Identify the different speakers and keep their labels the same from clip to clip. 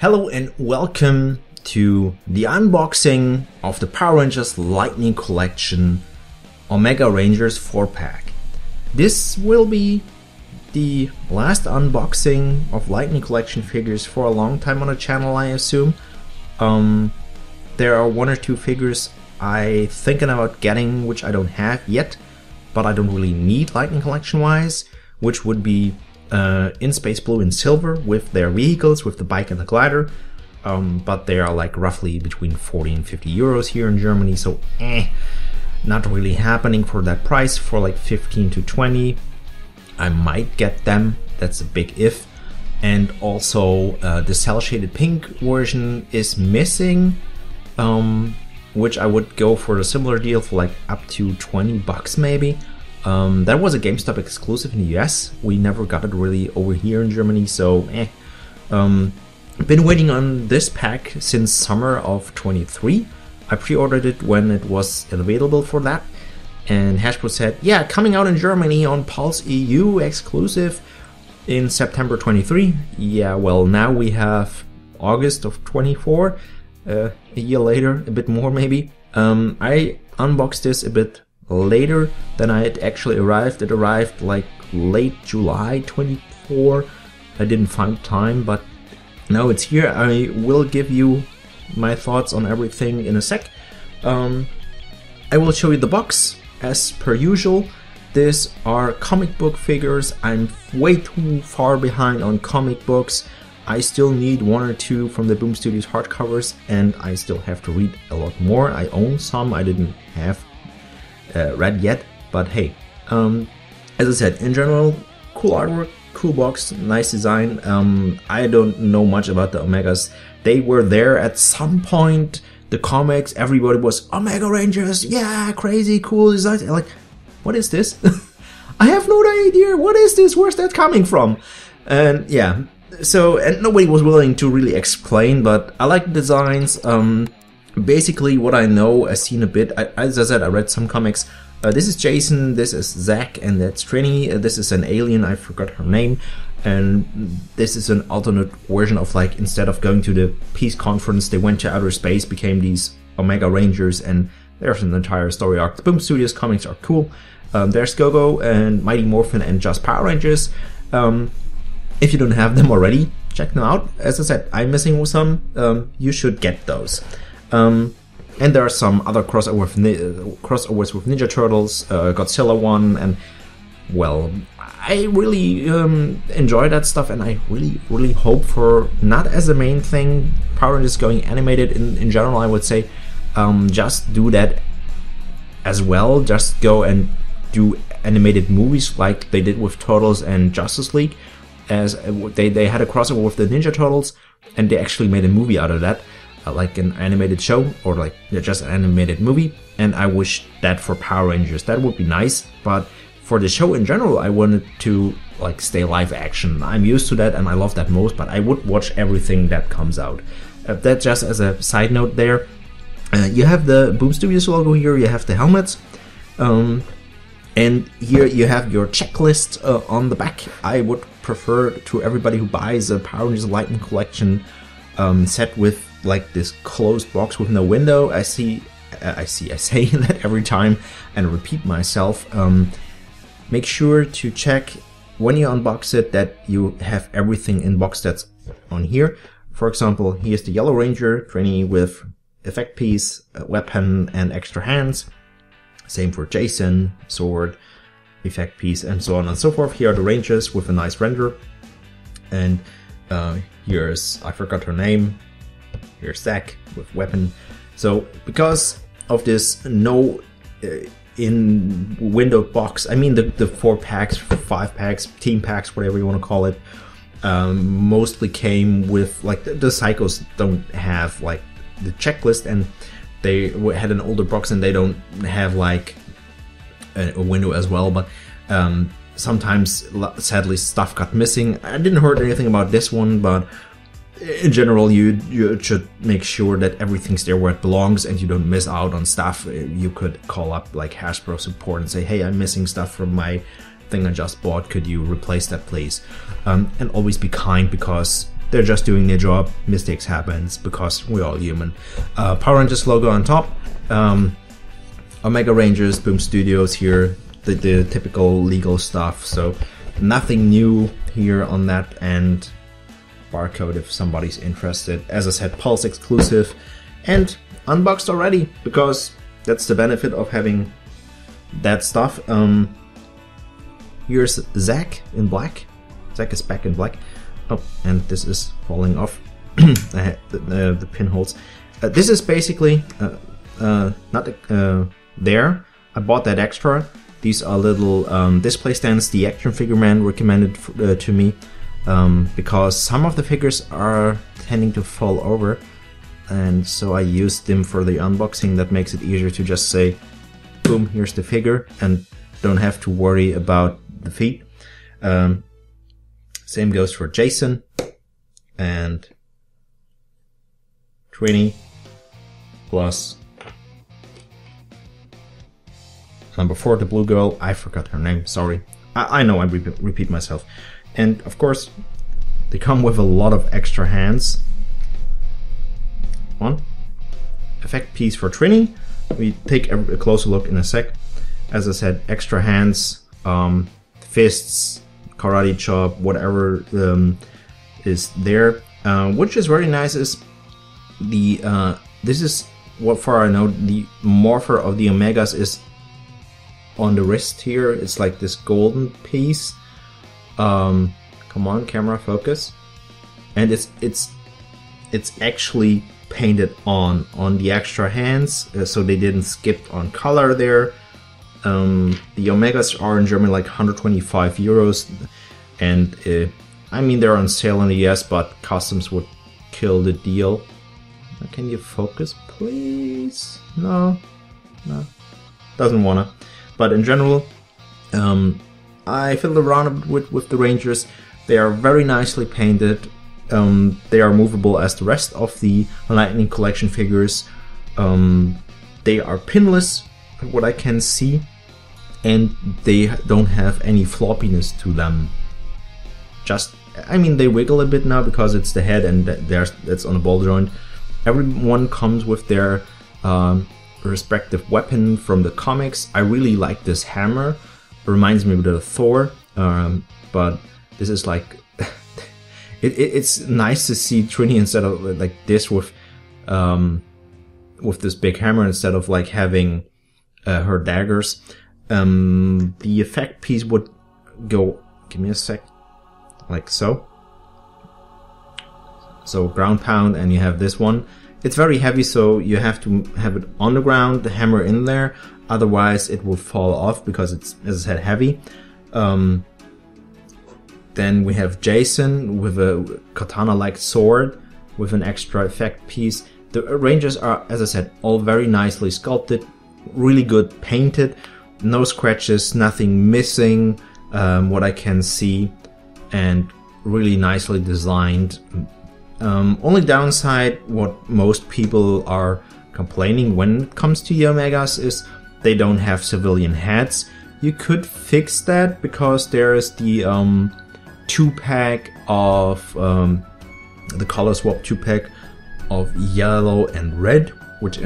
Speaker 1: Hello and welcome to the unboxing of the Power Rangers Lightning Collection Omega Rangers 4-pack. This will be the last unboxing of Lightning Collection figures for a long time on the channel, I assume. There are one or two figures I thinking about getting which I don't have yet, but I don't really need Lightning Collection wise, which would be yaYsPllw in silver with their vehicles, with the bike and the glider, but they are like roughly between 40 and 50 euros here in Germany, so not really happening for that price. For like 15 to 20 I might get them, that's a big if. And also the cell shaded pink version is missing, which I would go for a similar deal for like up to 20 bucks maybe. That was a GameStop exclusive in the US. We never got it really over here in Germany, so been waiting on this pack since summer of 23. I pre-ordered it when it was available for that, and Hasbro said, yeah, coming out in Germany on Pulse EU exclusive in September 23. Yeah, well, now we have August of 24, a year later, a bit more maybe. I unboxed this a bit later than I had actually arrived. It arrived like late July 24. I didn't find time, but now it's here. I will give you my thoughts on everything in a sec. I will show you the box as per usual. These are comic book figures. I'm way too far behind on comic books. I still need one or two from the Boom Studios hardcovers, and I still have to read a lot more. I own some I didn't have read yet, but hey, as I said, in general, cool artwork, cool box, nice design. I don't know much about the Omegas. They were there at some point, the comics, everybody was Omega Rangers, yeah, crazy cool design. Like, what is this? I have no idea, what is this, where's that coming from? And yeah, so, and nobody was willing to really explain, but I like the designs. Basically, what I know, I've seen a bit. As I said, I read some comics. This is Jason, this is Zach, and that's Trini. This is an alien, I forgot her name. And this is an alternate version of, like, instead of going to the peace conference, they went to outer space, became these Omega Rangers, and there's an entire story arc. The Boom Studios comics are cool. There's Go-Go and Mighty Morphin and Just Power Rangers. If you don't have them already, check them out. As I said, I'm missing some. You should get those. And there are some other crossovers with Ninja Turtles, Godzilla one, and well, I really enjoy that stuff, and I really hope for, not as a main thing, Power Rangers going animated in general, I would say, just do that as well, just go and do animated movies like they did with Turtles and Justice League, as they had a crossover with the Ninja Turtles, and they actually made a movie out of that. Like an animated show, or like just an animated movie, and I wish that for Power Rangers. That would be nice, but for the show in general, I wanted to like stay live action. I'm used to that and I love that most, but I would watch everything that comes out. That just as a side note there. You have the Boom Studios logo here, you have the helmets, and here you have your checklist on the back. I would prefer to everybody who buys a Power Rangers Lightning Collection set with like this closed box with no window. I say that every time and repeat myself. Make sure to check when you unbox it that you have everything in box that's on here. For example, here's the Yellow Ranger, Trini with effect piece, weapon, and extra hands. Same for Jason, sword, effect piece, and so on and so forth. Here are the Rangers with a nice render. And here's, I forgot her name, here's Zach with weapon. So because of this no in window box, I mean the 4 packs, 5 packs, team packs, whatever you want to call it, mostly came with like the Psychos don't have like the checklist, and they had an older box and they don't have like a window as well, but sometimes sadly stuff got missing. I didn't heard anything about this one, but in general, you should make sure that everything's there where it belongs and you don't miss out on stuff. You could call up like Hasbro support and say, hey, I'm missing stuff from my thing I just bought, could you replace that please? And always be kind, because they're just doing their job. Mistakes happens because we're all human. Power Rangers logo on top. Omega Rangers, Boom Studios here, the typical legal stuff. So nothing new here on that end. Barcode if somebody's interested. As I said, Pulse exclusive and unboxed already, because that's the benefit of having that stuff. Here's Zack in black. Zack is back in black. Oh, and this is falling off the pinholes. This is basically not there. I bought that extra. These are little display stands the Action Figure Man recommended to me, because some of the figures are tending to fall over, and so I used them for the unboxing. That makes it easier to just say, boom, here's the figure, and don't have to worry about the feet. Same goes for Jason and Trini plus number 4, the blue girl. I forgot her name, sorry. I know I repeat myself. And of course, they come with a lot of extra hands. One effect piece for Trini. We take a closer look in a sec. As I said, extra hands, fists, karate chop, whatever is there. Which is very nice is the this is what far I know the morpher of the Omegas is on the wrist here. It's like this golden piece. Come on, camera, focus. And it's actually painted on the extra hands, so they didn't skip on color there. The Omegas are in Germany like 125 euros, and I mean they're on sale in the US, but customs would kill the deal. Can you focus, please? No, doesn't wanna. But in general, I fiddled around with the Rangers. They are very nicely painted. They are movable as the rest of the Lightning Collection figures. They are pinless, what I can see, and they don't have any floppiness to them. Just, I mean, they wiggle a bit now because it's the head and that's on a ball joint. Everyone comes with their respective weapon from the comics. I really like this hammer. It reminds me a bit of Thor, but this is like it's nice to see Trini instead of like this with this big hammer instead of like having her daggers. The effect piece would go, give me a sec, like so. So ground pound, and you have this one. It's very heavy, so you have to have it on the ground, the hammer in there, otherwise it will fall off because it's, as I said, heavy. Then we have Jason with a katana-like sword with an extra effect piece. The Rangers are, as I said, all very nicely sculpted, really good painted, no scratches, nothing missing, what I can see, and really nicely designed. Only downside, what most people are complaining when it comes to the Omegas, is they don't have civilian heads. You could fix that because there is the 2-pack of the color swap 2-pack of yellow and red, which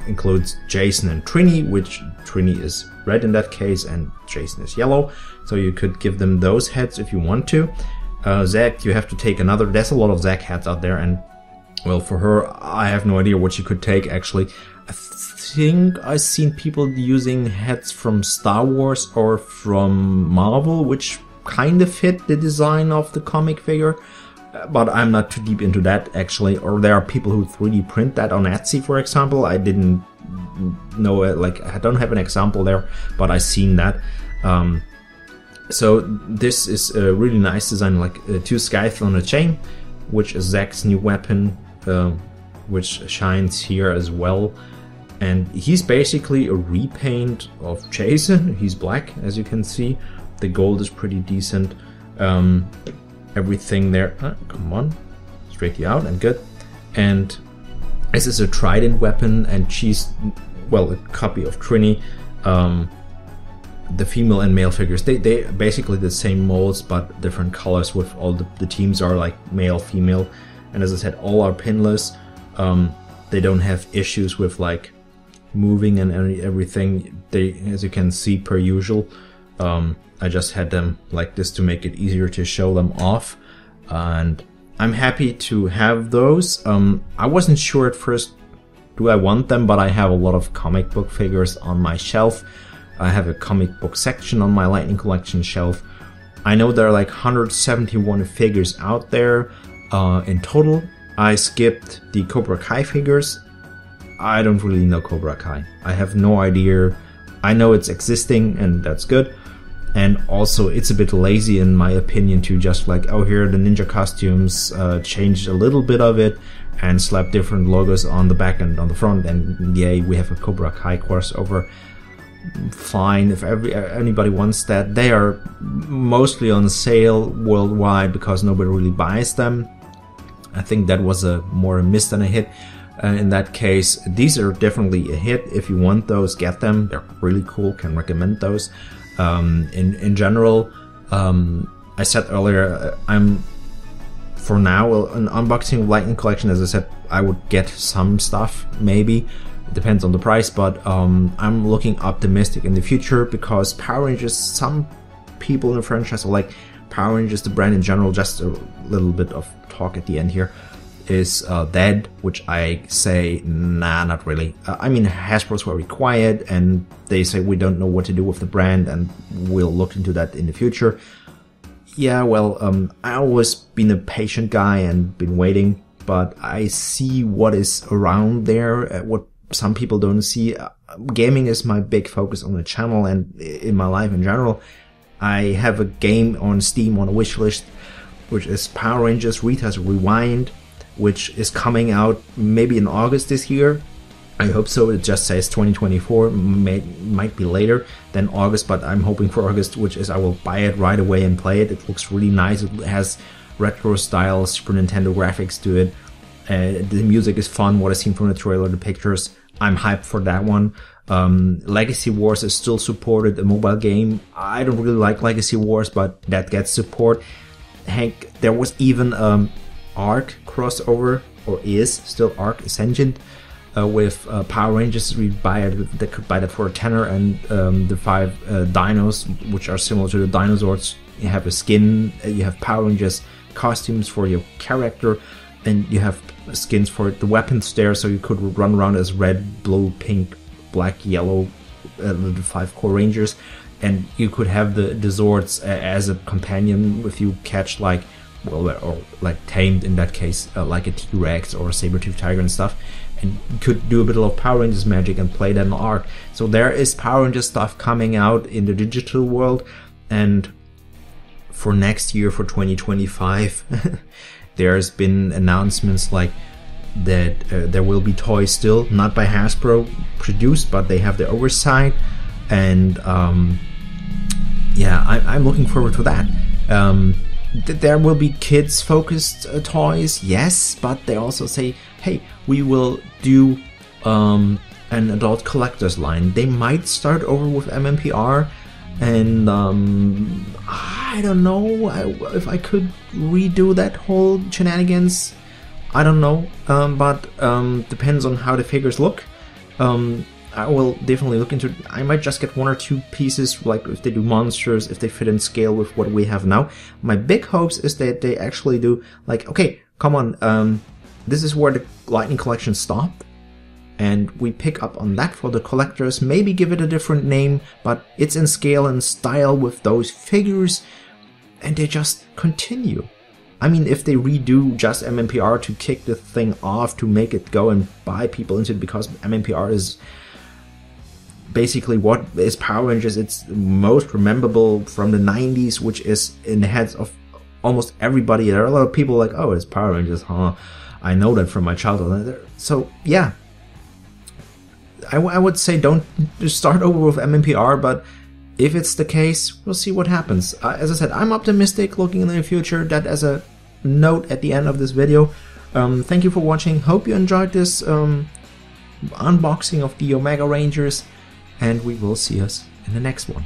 Speaker 1: includes Jason and Trini, which Trini is red in that case and Jason is yellow. So you could give them those heads if you want to. Zack, you have to take another. There's a lot of Zack heads out there, and well, for her, I have no idea what you could take actually. I think I've seen people using heads from Star Wars or from Marvel, which kind of fit the design of the comic figure, but I'm not too deep into that actually. Or there are people who 3D print that on Etsy, for example. I didn't know it, like I don't have an example there, but I've seen that. So this is a really nice design, like 2 scythes on a chain, which is Zack's new weapon, which shines here as well. And he's basically a repaint of Jason. He's black, as you can see. The gold is pretty decent. Everything there, come on, straight you out, and good. And this is a trident weapon, and she's, well, a copy of Trini. the female and male figures, they basically the same molds but different colors, with all the teams are like male, female, and as I said, all are pinless. They don't have issues with like moving and everything. They, as you can see, per usual. I just had them like this to make it easier to show them off, and I'm happy to have those. I wasn't sure at first, do I want them, but I have a lot of comic book figures on my shelf. I have a comic book section on my Lightning Collection shelf. I know there are like 171 figures out there in total. I skipped the Cobra Kai figures. I don't really know Cobra Kai. I have no idea. I know it's existing, and that's good. And also, it's a bit lazy in my opinion to just like, oh, here are the ninja costumes, change a little bit of it and slap different logos on the back and on the front, and yay, we have a Cobra Kai crossover. Fine, if anybody wants that. They are mostly on sale worldwide because nobody really buys them. I think that was more a miss than a hit. In that case, these are definitely a hit. If you want those, get them. They're really cool, can recommend those. In general, I said earlier, I'm for now an unboxing of Lightning Collection. As I said, I would get some stuff, maybe. It depends on the price, but I'm looking optimistic in the future because Power Rangers, some people in the franchise are like, Power Rangers, the brand in general, just a little bit of talk at the end here, is dead, which I say, nah, not really. I mean, Hasbro's very quiet, and they say we don't know what to do with the brand, and we'll look into that in the future. Yeah, well, I always been a patient guy and been waiting, but I see what is around there, what some people don't see. Gaming is my big focus on the channel and in my life in general. I have a game on Steam on a wish list, which is Power Rangers Rita's Rewind, which is coming out maybe in August this year. I hope so. It just says 2024, might be later than August, but I'm hoping for August, which is I will buy it right away and play it. It looks really nice. It has retro style Super Nintendo graphics to it. The music is fun, what I've seen from the trailer, the pictures. I'm hyped for that one. Legacy Wars is still supported, a mobile game. I don't really like Legacy Wars, but that gets support. Heck, there was even Arc crossover, or is still Arc Ascension, with Power Rangers. They could buy that for a tenner, and the 5 dinos, which are similar to the dinosaurs. You have a skin, you have Power Rangers costumes for your character, and you have skins for the weapons there, so you could run around as red, blue, pink, black, yellow, the 5 core rangers, and you could have the Zords as a companion if you catch like, well, or like tamed in that case, like a T-Rex or a saber-tooth tiger and stuff, and you could do a bit of Power Rangers magic and play that in Arc. So there is Power Rangers stuff coming out in the digital world, and for next year, for 2025, there's been announcements like that there will be toys still, not by Hasbro produced, but they have the oversight, and yeah, I'm looking forward to that. There will be kids focused toys, yes, but they also say, hey, we will do an adult collector's line. They might start over with MMPR, and I don't know if I could redo that whole shenanigans. I don't know, but depends on how the figures look. I will definitely look into it. I might just get 1 or 2 pieces, like if they do monsters, if they fit in scale with what we have now. My big hopes is that they actually do, like, okay, come on, this is where the Lightning Collection stopped, and we pick up on that for the collectors, maybe give it a different name, but it's in scale and style with those figures, and they just continue. I mean, if they redo just MMPR to kick the thing off, to make it go and buy people into it, because MMPR is basically what is Power Rangers. It's most rememberable from the 90s, which is in the heads of almost everybody. There are a lot of people like, oh, it's Power Rangers, huh? I know that from my childhood. So, yeah. I would say don't just start over with MMPR, but if it's the case, we'll see what happens. As I said, I'm optimistic looking in the future. That as a note at the end of this video. Thank you for watching. Hope you enjoyed this unboxing of the Omega Rangers, and we will see us in the next one.